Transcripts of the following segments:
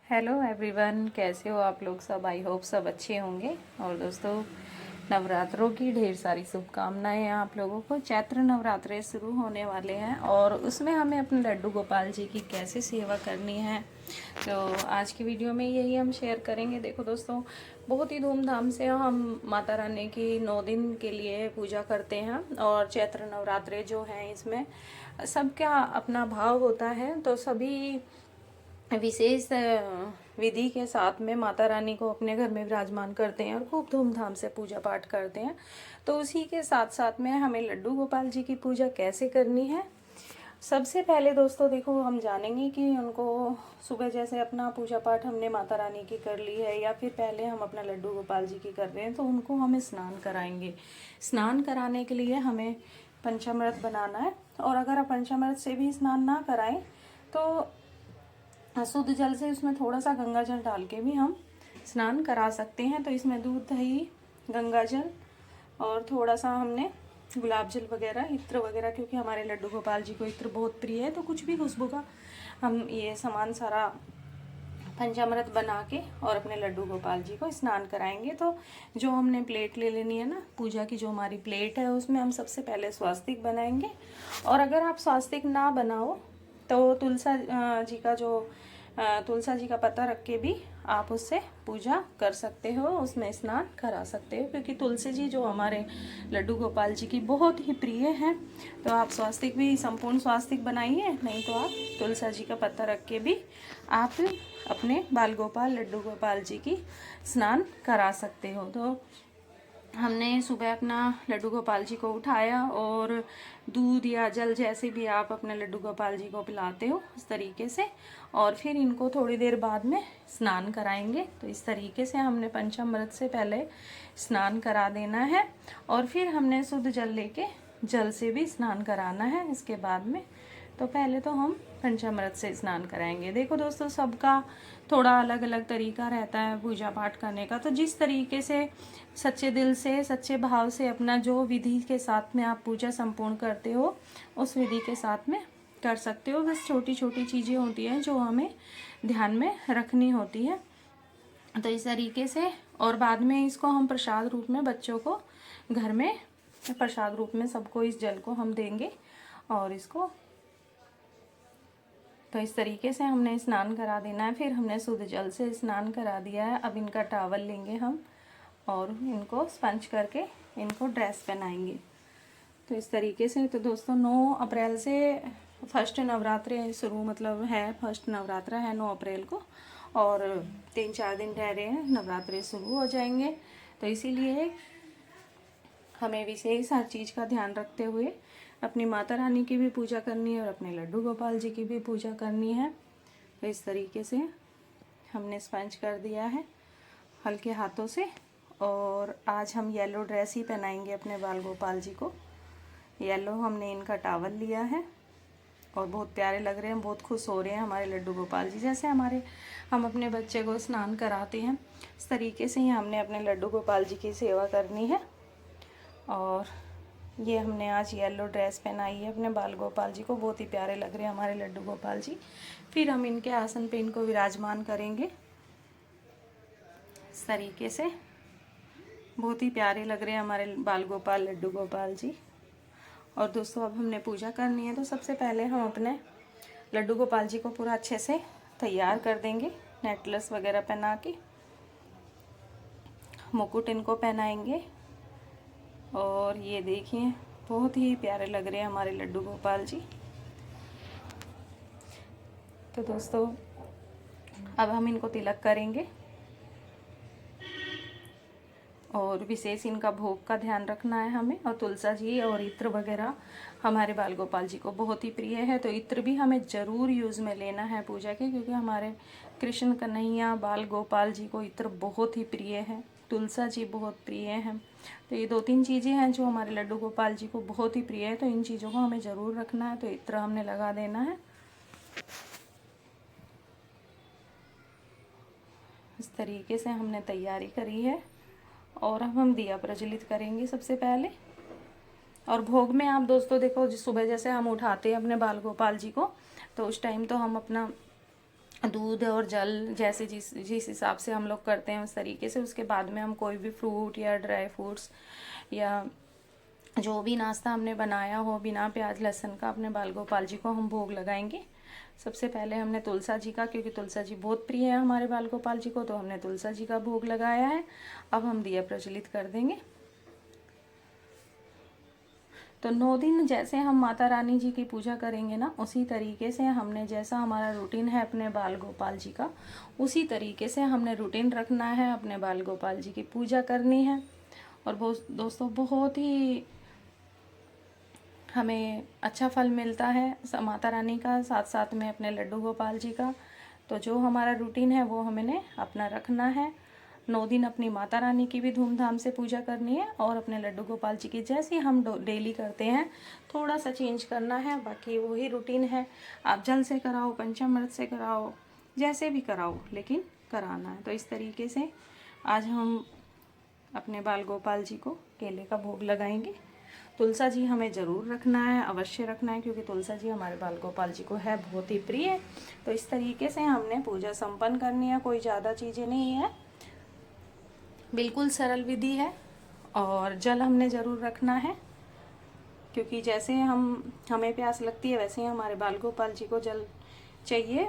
Hello everyone, कैसे हो आप लोग सब। आई होप सब अच्छे होंगे। और दोस्तों, नवरात्रों की ढेर सारी शुभकामनाएं हैं आप लोगों को। चैत्र नवरात्रे शुरू होने वाले हैं और उसमें हमें अपने लड्डू गोपाल जी की कैसे सेवा करनी है, तो आज की वीडियो में यही हम शेयर करेंगे। देखो दोस्तों, बहुत ही धूमधाम से हम माता रानी की 9 दिन के लिए पूजा करते हैं। और चैत्र नवरात्रे जो हैं, इसमें सबका अपना भाव होता है, तो सभी विशेष विधि के साथ में माता रानी को अपने घर में विराजमान करते हैं और खूब धूमधाम से पूजा पाठ करते हैं। तो उसी के साथ साथ में हमें लड्डू गोपाल जी की पूजा कैसे करनी है। सबसे पहले दोस्तों देखो, हम जानेंगे कि उनको सुबह जैसे अपना पूजा पाठ हमने माता रानी की कर ली है, या फिर पहले हम अपना लड्डू गोपाल जी की कर रहे हैं, तो उनको हमें स्नान कराएंगे। स्नान कराने के लिए हमें पंचामृत बनाना है। और अगर आप पंचामृत से भी स्नान ना कराएं तो शुद्ध जल से उसमें थोड़ा सा गंगा जल डाल के भी हम स्नान करा सकते हैं। तो इसमें दूध, दही, गंगा जल और थोड़ा सा हमने गुलाब जल वगैरह, इत्र वगैरह, क्योंकि हमारे लड्डू गोपाल जी को इत्र बहुत प्रिय है, तो कुछ भी खुशबू का हम ये सामान सारा पंचामृत बना के और अपने लड्डू गोपाल जी को स्नान कराएंगे। तो जो हमने प्लेट ले लेनी है ना पूजा की, जो हमारी प्लेट है, उसमें हम सबसे पहले स्वास्तिक बनाएंगे। और अगर आप स्वास्तिक ना बनाओ तो तुलसा जी का जो तुलसा जी का पत्ता रख के भी आप उससे पूजा कर सकते हो, उसमें स्नान करा सकते हो, क्योंकि तुलसी जी जो हमारे लड्डू गोपाल जी की बहुत ही प्रिय हैं। तो आप स्वास्तिक भी संपूर्ण स्वास्तिक बनाइए, नहीं तो आप तुलसा जी का पत्ता रख के भी आप अपने बाल गोपाल लड्डू गोपाल जी की स्नान करा सकते हो। तो हमने सुबह अपना लड्डू गोपाल जी को उठाया और दूध या जल, जैसे भी आप अपने लड्डू गोपाल जी को पिलाते हो उस तरीके से, और फिर इनको थोड़ी देर बाद में स्नान कराएंगे। तो इस तरीके से हमने पंचामृत से पहले स्नान करा देना है और फिर हमने शुद्ध जल लेके जल से भी स्नान कराना है इसके बाद में। तो पहले तो हम पंचामृत से स्नान कराएंगे। देखो दोस्तों, सबका थोड़ा अलग अलग तरीका रहता है पूजा पाठ करने का। तो जिस तरीके से सच्चे दिल से, सच्चे भाव से अपना जो विधि के साथ में आप पूजा संपूर्ण करते हो, उस विधि के साथ में कर सकते हो। बस छोटी छोटी चीज़ें होती हैं जो हमें ध्यान में रखनी होती है। तो इस तरीके से, और बाद में इसको हम प्रसाद रूप में बच्चों को घर में प्रसाद रूप में सबको इस जल को हम देंगे। और इसको तो इस तरीके से हमने स्नान करा देना है। फिर हमने शुद्ध जल से स्नान करा दिया है। अब इनका टॉवल लेंगे हम और इनको स्पंज करके इनको ड्रेस पहनाएंगे। तो इस तरीके से, तो दोस्तों 9 अप्रैल से फर्स्ट नवरात्रे शुरू, मतलब है फर्स्ट नवरात्रा है 9 अप्रैल को, और 3-4 दिन रह रहे हैं, नवरात्रे शुरू हो जाएंगे। तो इसीलिए हमें विशेष हर चीज़ का ध्यान रखते हुए अपनी माता रानी की भी पूजा करनी है और अपने लड्डू गोपाल जी की भी पूजा करनी है। तो इस तरीके से हमने स्पंज कर दिया है हल्के हाथों से। और आज हम येलो ड्रेस ही पहनाएंगे अपने बाल गोपाल जी को। येलो हमने इनका टॉवल लिया है और बहुत प्यारे लग रहे हैं, बहुत खुश हो रहे हैं हमारे लड्डू गोपाल जी। जैसे हम अपने बच्चे को स्नान कराते हैं, इस तरीके से ही हमने अपने लड्डू गोपाल जी की सेवा करनी है। और ये हमने आज येलो ड्रेस पहनाई है अपने बाल गोपाल जी को, बहुत ही प्यारे लग रहे हैं हमारे लड्डू गोपाल जी। फिर हम इनके आसन पे इनको विराजमान करेंगे इस तरीके से। बहुत ही प्यारे लग रहे हैं हमारे बाल गोपाल लड्डू गोपाल जी। और दोस्तों, अब हमने पूजा करनी है, तो सबसे पहले हम अपने लड्डू गोपाल जी को पूरा अच्छे से तैयार कर देंगे। नेकलेस वगैरह पहना के मुकुट इनको पहनाएंगे। और ये देखिए, बहुत ही प्यारे लग रहे हैं हमारे लड्डू गोपाल जी। तो दोस्तों, अब हम इनको तिलक करेंगे और विशेष इनका भोग का ध्यान रखना है हमें। और तुलसा जी और इत्र वगैरह हमारे बाल गोपाल जी को बहुत ही प्रिय है, तो इत्र भी हमें ज़रूर यूज़ में लेना है पूजा के, क्योंकि हमारे कृष्ण कन्हैया बाल गोपाल जी को इत्र बहुत ही प्रिय है, तुलसा जी बहुत प्रिय हैं। तो ये 2-3 चीज़ें हैं जो हमारे लड्डू गोपाल जी को बहुत ही प्रिय है, तो इन चीज़ों को हमें ज़रूर रखना है। तो इत्र हमने लगा देना है इस तरीके से, हमने तैयारी करी है। और अब हम दिया प्रज्वलित करेंगे सबसे पहले। और भोग में आप दोस्तों देखो, सुबह जैसे हम उठाते हैं अपने बाल गोपाल जी को, तो उस टाइम तो हम अपना दूध और जल जैसे जिस जिस हिसाब से हम लोग करते हैं उस तरीके से, उसके बाद में हम कोई भी फ्रूट या ड्राई फ्रूट्स या जो भी नाश्ता हमने बनाया हो बिना प्याज लहसुन का अपने बाल गोपाल जी को हम भोग लगाएंगे। सबसे पहले हमने तुलसा जी का, क्योंकि तुलसा जी बहुत प्रिय है हमारे बाल गोपाल जी को, तो हमने तुलसा जी का भोग लगाया है। अब हम दिया प्रज्वलित कर देंगे। तो 9 दिन जैसे हम माता रानी जी की पूजा करेंगे ना, उसी तरीके से हमने, जैसा हमारा रूटीन है अपने बाल गोपाल जी का, उसी तरीके से हमने रूटीन रखना है, अपने बाल गोपाल जी की पूजा करनी है। और दोस्तों बहुत ही हमें अच्छा फल मिलता है माता रानी का, साथ साथ में अपने लड्डू गोपाल जी का। तो जो हमारा रूटीन है वो हमें अपना रखना है। 9 दिन अपनी माता रानी की भी धूमधाम से पूजा करनी है और अपने लड्डू गोपाल जी की जैसे हम डेली करते हैं थोड़ा सा चेंज करना है, बाकी वही रूटीन है। आप जल से कराओ, पंचामृत से कराओ, जैसे भी कराओ, लेकिन कराना है। तो इस तरीके से आज हम अपने बाल गोपाल जी को केले का भोग लगाएंगे। तुलसा जी हमें ज़रूर रखना है, अवश्य रखना है, क्योंकि तुलसा जी हमारे बाल गोपाल जी को है बहुत ही प्रिय। तो इस तरीके से हमने पूजा संपन्न करनी है, कोई ज़्यादा चीज़ें नहीं है, बिल्कुल सरल विधि है। और जल हमने ज़रूर रखना है, क्योंकि जैसे हमें प्यास लगती है वैसे ही हमारे बाल गोपाल जी को जल चाहिए,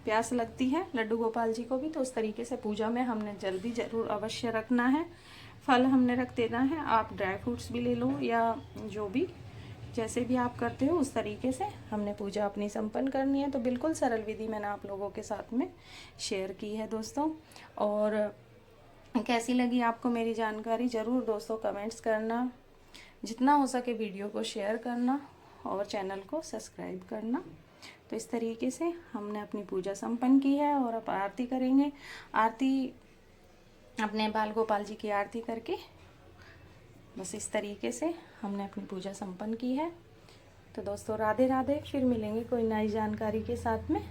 प्यास लगती है लड्डू गोपाल जी को भी। तो उस तरीके से पूजा में हमने जल भी ज़रूर अवश्य रखना है। फल हमने रख देना है, आप ड्राई फ्रूट्स भी ले लो या जो भी जैसे भी आप करते हो उस तरीके से हमने पूजा अपनी संपन्न करनी है। तो बिल्कुल सरल विधि मैंने आप लोगों के साथ में शेयर की है दोस्तों। और कैसी लगी आपको मेरी जानकारी ज़रूर दोस्तों कमेंट्स करना, जितना हो सके वीडियो को शेयर करना और चैनल को सब्सक्राइब करना। तो इस तरीके से हमने अपनी पूजा संपन्न की है और अब आरती करेंगे। आरती अपने बाल गोपाल जी की आरती करके बस इस तरीके से हमने अपनी पूजा संपन्न की है। तो दोस्तों राधे राधे, फिर मिलेंगे कोई नई जानकारी के साथ में।